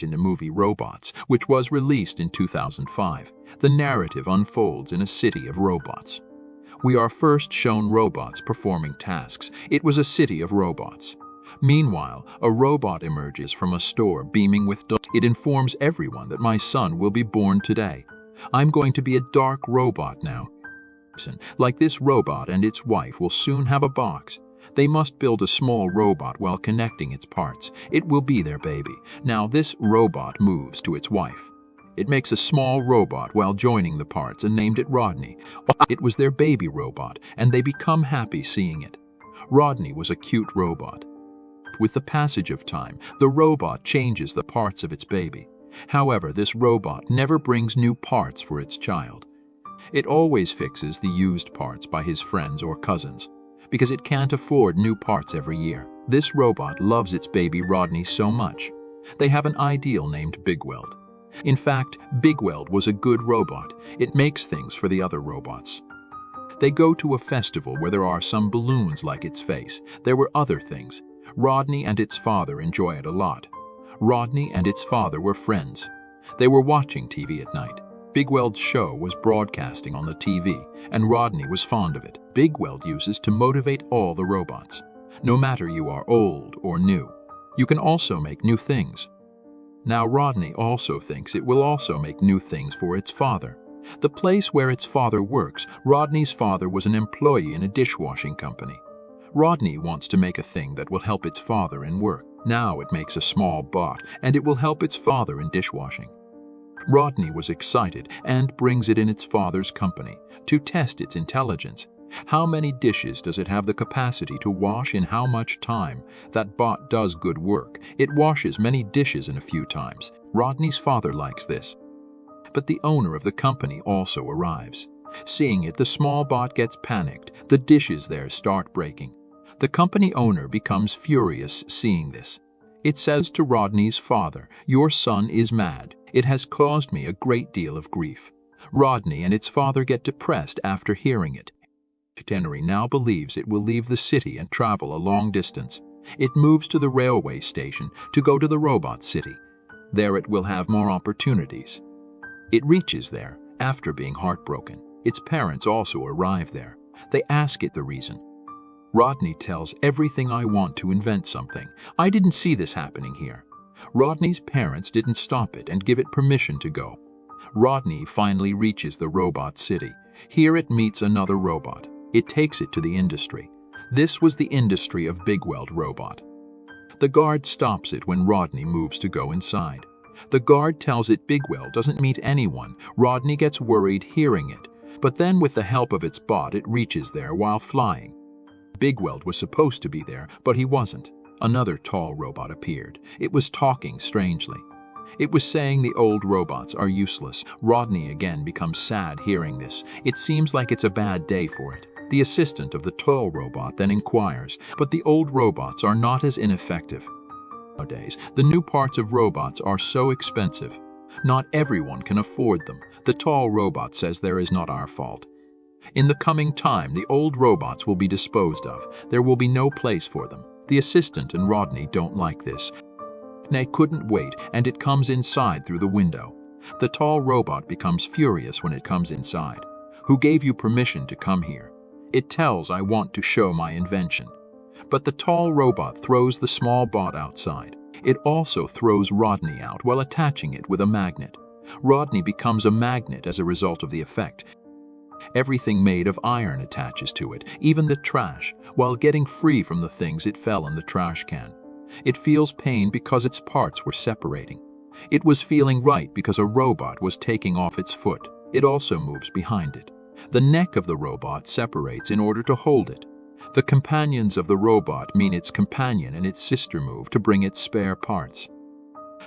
in the movie Robots, which was released in 2005. The narrative unfolds in a city of robots. We are first shown robots performing tasks. It was a city of robots. Meanwhile, a robot emerges from a store beaming with dust. It informs everyone that my son will be born today. I'm going to be a dark robot now. Like this robot and its wife will soon have a box. They must build a small robot while connecting its parts. It will be their baby. Now this robot moves to its wife. It makes a small robot while joining the parts and named it Rodney. It was their baby robot, and they become happy seeing it. Rodney was a cute robot. With the passage of time, the robot changes the parts of its baby. However, this robot never brings new parts for its child. It always fixes the used parts by his friends or cousins, because it can't afford new parts every year. This robot loves its baby Rodney so much. They have an ideal named Bigweld. In fact, Bigweld was a good robot. It makes things for the other robots. They go to a festival where there are some balloons like its face. There were other things. Rodney and its father enjoy it a lot. Rodney and its father were friends. They were watching TV at night. Bigweld's show was broadcasting on the TV, and Rodney was fond of it. Bigweld uses to motivate all the robots. No matter you are old or new, you can also make new things. Now Rodney also thinks it will also make new things for its father. The place where its father works, Rodney's father was an employee in a dishwashing company. Rodney wants to make a thing that will help its father in work. Now it makes a small bot, and it will help its father in dishwashing. Rodney was excited and brings it in its father's company to test its intelligence. How many dishes does it have the capacity to wash in how much time? That bot does good work. It washes many dishes in a few times. Rodney's father likes this. But the owner of the company also arrives. Seeing it, the small bot gets panicked. The dishes there start breaking. The company owner becomes furious seeing this. It says to Rodney's father, "Your son is mad. It has caused me a great deal of grief." Rodney and its father get depressed after hearing it. Henry now believes it will leave the city and travel a long distance. It moves to the railway station to go to the robot city. There it will have more opportunities. It reaches there after being heartbroken. Its parents also arrive there. They ask it the reason. Rodney tells everything I want to invent something. I didn't see this happening here. Rodney's parents didn't stop it and give it permission to go. Rodney finally reaches the robot city. Here it meets another robot. It takes it to the industry. This was the industry of Bigweld robot. The guard stops it when Rodney moves to go inside. The guard tells it Bigweld doesn't meet anyone. Rodney gets worried hearing it, but then with the help of its bot it reaches there while flying. Bigweld was supposed to be there, but he wasn't. Another tall robot appeared. It was talking strangely. It was saying the old robots are useless. Rodney again becomes sad hearing this. It seems like it's a bad day for it. The assistant of the tall robot then inquires, but the old robots are not as ineffective. Nowadays, the new parts of robots are so expensive. Not everyone can afford them. The tall robot says there is not our fault. In the coming time, the old robots will be disposed of. There will be no place for them. The assistant and Rodney don't like this. They couldn't wait, and it comes inside through the window. The tall robot becomes furious when it comes inside. Who gave you permission to come here? It tells I want to show my invention. But the tall robot throws the small bot outside. It also throws Rodney out while attaching it with a magnet. Rodney becomes a magnet as a result of the effect. Everything made of iron attaches to it, even the trash. While getting free from the things, it fell in the trash can. It feels pain because its parts were separating. It was feeling right because a robot was taking off its foot. It also moves behind it. The neck of the robot separates in order to hold it. The companions of the robot mean its companion and its sister move to bring its spare parts.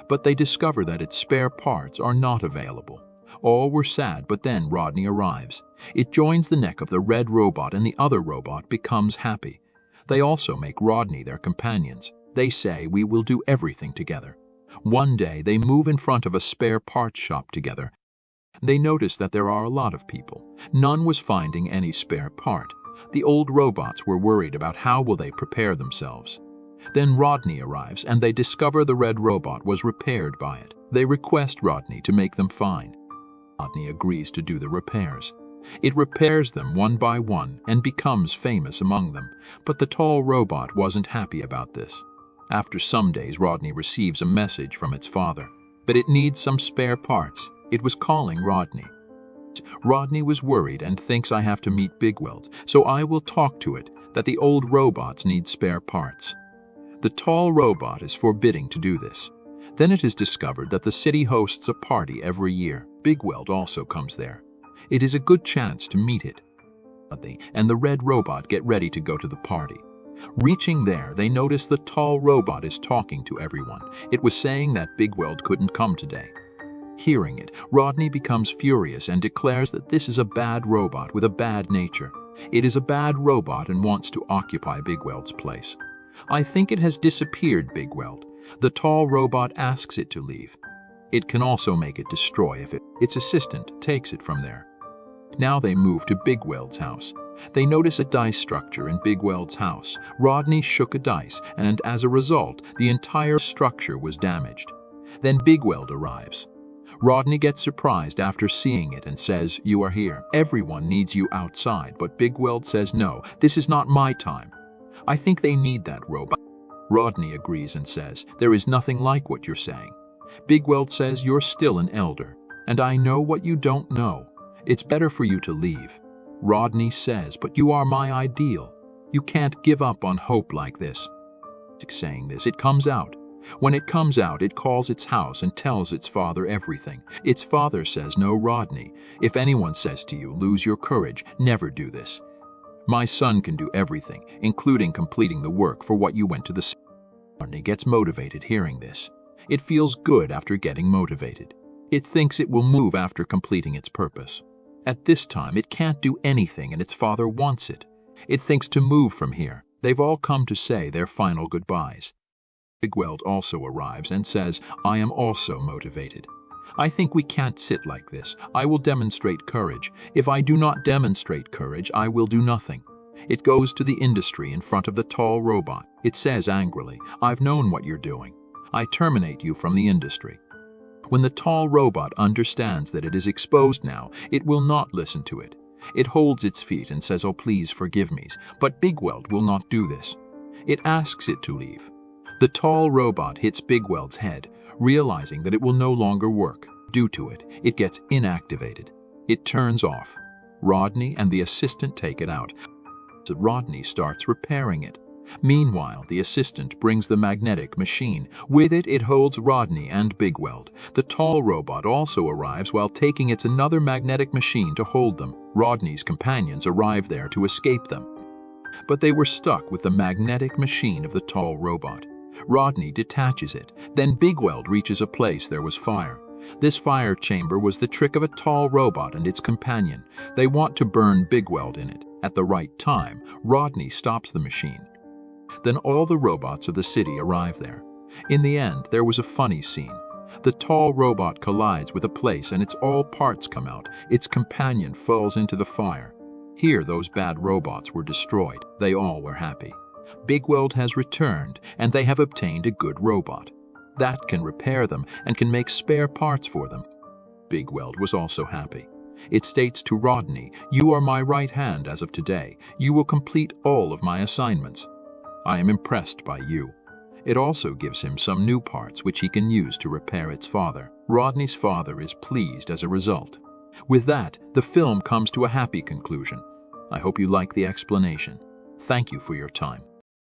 But they discover that its spare parts are not available. All were sad, but then Rodney arrives. It joins the neck of the red robot and the other robot becomes happy. They also make Rodney their companions. They say, "We will do everything together." One day they move in front of a spare parts shop together. They notice that there are a lot of people. None was finding any spare part. The old robots were worried about how will they prepare themselves. Then Rodney arrives and they discover the red robot was repaired by it. They request Rodney to make them fine. Rodney agrees to do the repairs. It repairs them one by one and becomes famous among them, but the tall robot wasn't happy about this. After some days, Rodney receives a message from its father, but it needs some spare parts. It was calling Rodney. Rodney was worried and thinks, I have to meet Bigweld, so I will talk to it that the old robots need spare parts. The tall robot is forbidding to do this. Then it is discovered that the city hosts a party every year. Bigweld also comes there. It is a good chance to meet it. And the red robot get ready to go to the party. Reaching there, they notice the tall robot is talking to everyone. It was saying that Bigweld couldn't come today. Hearing it, Rodney becomes furious and declares that this is a bad robot with a bad nature. It is a bad robot and wants to occupy Bigweld's place. I think it has disappeared, Bigweld. The tall robot asks it to leave. It can also make it destroy if its assistant takes it from there. Now they move to Bigweld's house. They notice a dice structure in Bigweld's house. Rodney shook a dice, and as a result, the entire structure was damaged. Then Bigweld arrives. Rodney gets surprised after seeing it and says, "You are here. Everyone needs you outside," but Bigweld says, "No, this is not my time. I think they need that robot." Rodney agrees and says, "There is nothing like what you're saying." Bigweld says, "You're still an elder, and I know what you don't know. It's better for you to leave." Rodney says, "But you are my ideal. You can't give up on hope like this." Saying this, it comes out. When it comes out, it calls its house and tells its father everything. Its father says, "No, Rodney, if anyone says to you, 'Lose your courage,' never do this. My son can do everything, including completing the work for what you went to the city." Rodney gets motivated hearing this. It feels good after getting motivated. It thinks it will move after completing its purpose. At this time, it can't do anything and its father wants it. It thinks to move from here. They've all come to say their final goodbyes. Bigweld also arrives and says, "I am also motivated. I think we can't sit like this. I will demonstrate courage. If I do not demonstrate courage, I will do nothing." It goes to the industry in front of the tall robot. It says angrily, "I've known what you're doing. I terminate you from the industry." When the tall robot understands that it is exposed now, it will not listen to it. It holds its feet and says, "Oh, please forgive me," but Bigweld will not do this. It asks it to leave. The tall robot hits Bigweld's head, realizing that it will no longer work. Due to it, it gets inactivated. It turns off. Rodney and the assistant take it out. Rodney starts repairing it. Meanwhile, the assistant brings the magnetic machine. With it, it holds Rodney and Bigweld. The tall robot also arrives while taking its another magnetic machine to hold them. Rodney's companions arrive there to escape them, but they were stuck with the magnetic machine of the tall robot. Rodney detaches it. Then Bigweld reaches a place there was fire. This fire chamber was the trick of a tall robot and its companion. They want to burn Bigweld in it. At the right time, Rodney stops the machine. Then all the robots of the city arrive there. In the end, there was a funny scene. The tall robot collides with a place and its all parts come out. Its companion falls into the fire. Here, those bad robots were destroyed. They all were happy. Bigweld has returned, and they have obtained a good robot. That can repair them and can make spare parts for them. Bigweld was also happy. It states to Rodney, "You are my right hand as of today. You will complete all of my assignments. I am impressed by you." It also gives him some new parts which he can use to repair its father. Rodney's father is pleased as a result. With that, the film comes to a happy conclusion. I hope you like the explanation. Thank you for your time.